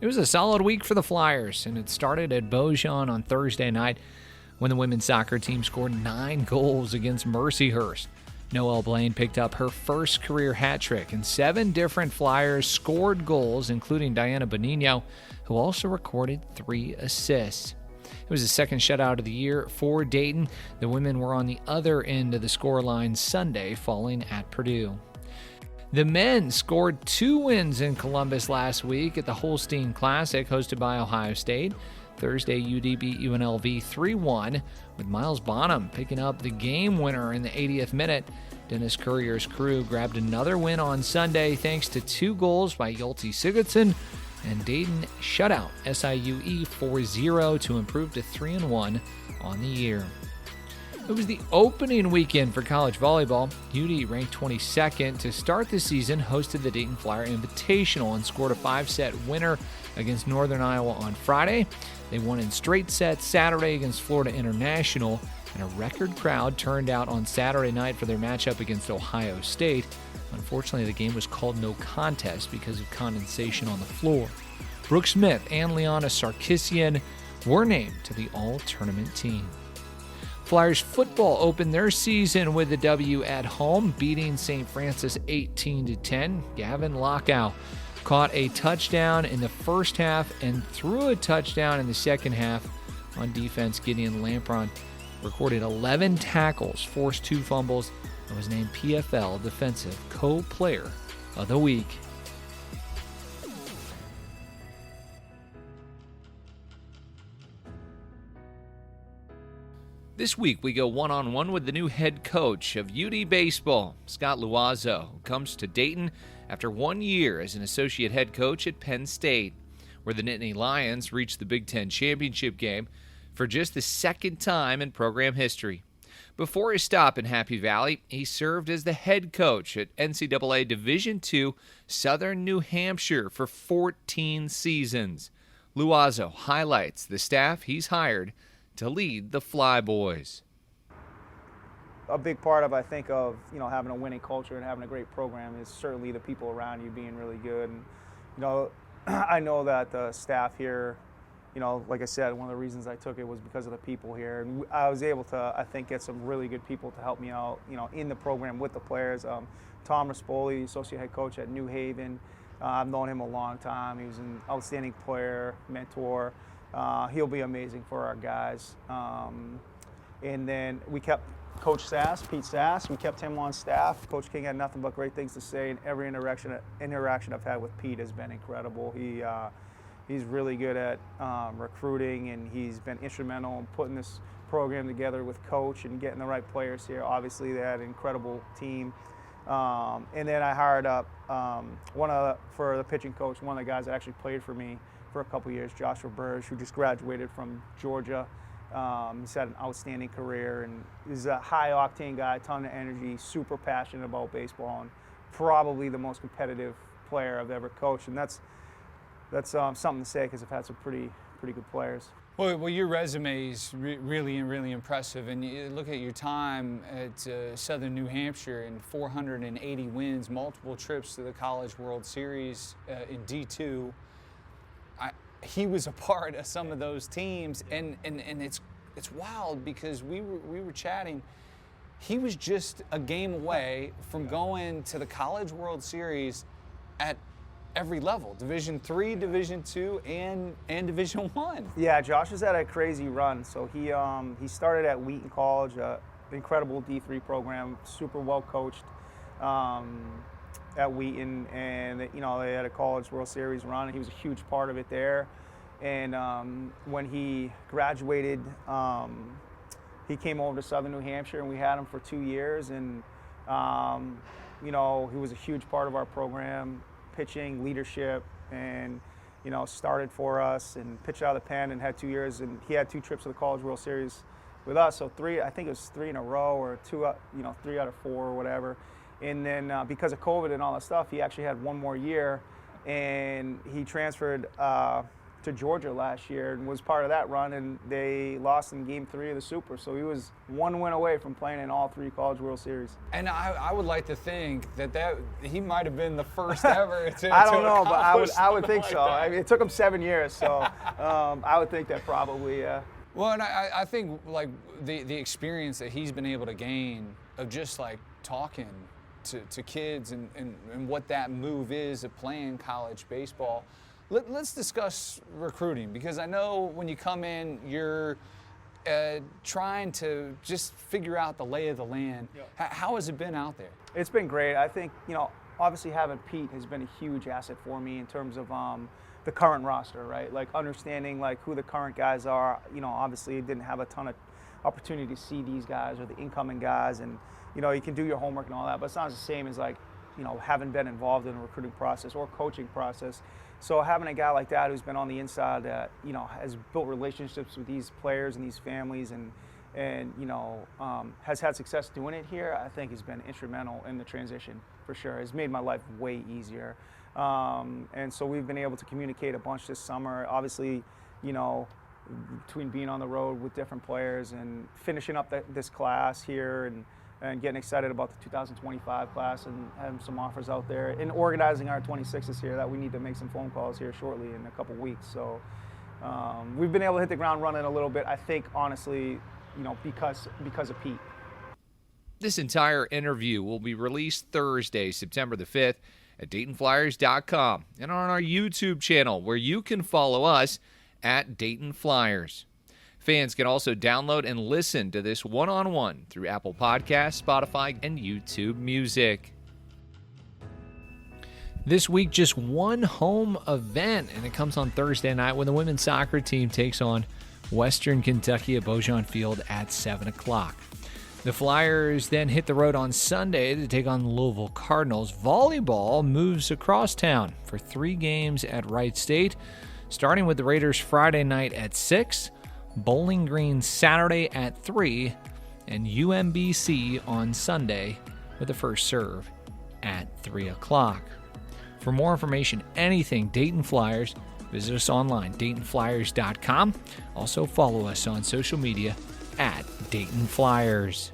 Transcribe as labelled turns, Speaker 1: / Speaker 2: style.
Speaker 1: It was a solid week for the Flyers, and it started at Beaujean on Thursday night when the women's soccer team scored 9 goals against Mercyhurst. Noelle Blaine picked up her first career hat trick, and 7 different Flyers scored goals, including Diana Bonino, who also recorded 3 assists. It was the second shutout of the year for Dayton. The women were on the other end of the scoreline Sunday, falling at Purdue. The men scored 2 wins in Columbus last week at the Holstein Classic, hosted by Ohio State. Thursday, UD beat UNLV 3-1, with Miles Bonham picking up the game winner in the 80th minute. Dennis Courier's crew grabbed another win on Sunday thanks to 2 goals by Yulti Sigurdsson, and Dayton shut out SIUE 4-0 to improve to 3-1 on the year. It was the opening weekend for college volleyball. UD, ranked 22nd to start the season, hosted the Dayton Flyer Invitational and scored a 5-set winner against Northern Iowa on Friday. They won in straight sets Saturday against Florida International, and a record crowd turned out on Saturday night for their matchup against Ohio State. Unfortunately, the game was called no contest because of condensation on the floor. Brooke Smith and Liana Sarkisian were named to the all-tournament team. Flyers football opened their season with a W at home, beating St. Francis 18-10. Gavin Lockow caught a touchdown in the first half and threw a touchdown in the second half. On defense, Gideon Lampron recorded 11 tackles, forced 2 fumbles, and was named PFL Defensive Co-Player of the Week. This week, we go one-on-one with the new head coach of UD Baseball, Scott Loiseau, who comes to Dayton after 1 year as an associate head coach at Penn State, where the Nittany Lions reached the Big Ten championship game for just the second time in program history. Before his stop in Happy Valley, he served as the head coach at NCAA Division II Southern New Hampshire for 14 seasons. Loiseau highlights the staff he's hired to lead the Flyboys.
Speaker 2: A big part of, I think, of having a winning culture and having a great program is certainly the people around you being really good. And I know that the staff here, like I said, one of the reasons I took it was because of the people here, and I was able to, I think, get some really good people to help me out, in the program with the players. Tom Rispoli, associate head coach at New Haven. I've known him a long time. He was an outstanding player, mentor. He'll be amazing for our guys. And then we kept Coach Sass, Pete Sass, we kept him on staff. Coach King had nothing but great things to say, and every interaction I've had with Pete has been incredible. He's really good at recruiting, and he's been instrumental in putting this program together with Coach and getting the right players here. Obviously, they had an incredible team. And then I hired up for the pitching coach, one of the guys that actually played for me for a couple years, Joshua Burge, who just graduated from Georgia. He's had an outstanding career, and he's a high-octane guy, ton of energy, super passionate about baseball, and probably the most competitive player I've ever coached. And that's something to say because I've had some pretty good players.
Speaker 3: Well, your resume is really impressive, and you look at your time at Southern New Hampshire and 480 wins, multiple trips to the College World Series in D2. He was a part of some of those teams, and it's wild because we were chatting. He was just a game away from going to the College World Series at every level, Division III, Division II, and Division I.
Speaker 2: Yeah, Josh has had a crazy run. So he started at Wheaton College, incredible D3 program, super well coached at Wheaton, and they had a College World Series run. He was a huge part of it there. And when he graduated, he came over to Southern New Hampshire, and we had him for 2 years. And he was a huge part of our program, pitching, leadership, and started for us and pitched out of the pen and had 2 years. And he had 2 trips to the College World Series with us. So I think it was 3 in a row, or 3 out of 4 or whatever. And then because of COVID and all that stuff, he actually had 1 more year, and he transferred to Georgia last year and was part of that run, and they lost in Game 3 of the Super. So he was one win away from playing in all 3 College World Series.
Speaker 3: And I would like to think that he might have been the first ever to
Speaker 2: I don't know, but I would think
Speaker 3: like
Speaker 2: so. I mean, it took him 7 years, so I would think that probably, yeah.
Speaker 3: Well, and I think like the experience that he's been able to gain of just like talking to kids and what that move is of playing college baseball. Let's discuss recruiting, because I know when you come in, you're trying to just figure out the lay of the land.
Speaker 2: Yep.
Speaker 3: How has it been out there?
Speaker 2: It's been great. I think, obviously having Pete has been a huge asset for me in terms of the current roster, right? Like understanding like who the current guys are. Obviously didn't have a ton of opportunity to see these guys or the incoming guys, and you can do your homework and all that, but it's not the same as like, having been involved in a recruiting process or coaching process. So having a guy like that who's been on the inside that, has built relationships with these players and these families and has had success doing it here, I think has been instrumental in the transition for sure. It's made my life way easier. And so we've been able to communicate a bunch this summer. Obviously, between being on the road with different players and finishing up this class here and getting excited about the 2025 class and having some offers out there and organizing our 26s here that we need to make some phone calls here shortly in a couple weeks. So we've been able to hit the ground running a little bit, I think, honestly, because of Pete.
Speaker 1: This entire interview will be released Thursday, September the 5th at DaytonFlyers.com and on our YouTube channel, where you can follow us at Dayton Flyers. Fans can also download and listen to this one-on-one through Apple Podcasts, Spotify, and YouTube Music. This week, just one home event, and it comes on Thursday night when the women's soccer team takes on Western Kentucky at Beaujean Field at 7 o'clock. The Flyers then hit the road on Sunday to take on the Louisville Cardinals. Volleyball moves across town for 3 games at Wright State, starting with the Raiders Friday night at 6, Bowling Green Saturday at 3, and UMBC on Sunday with the first serve at 3 o'clock. For more information, anything Dayton Flyers, visit us online, DaytonFlyers.com. Also follow us on social media at Dayton Flyers.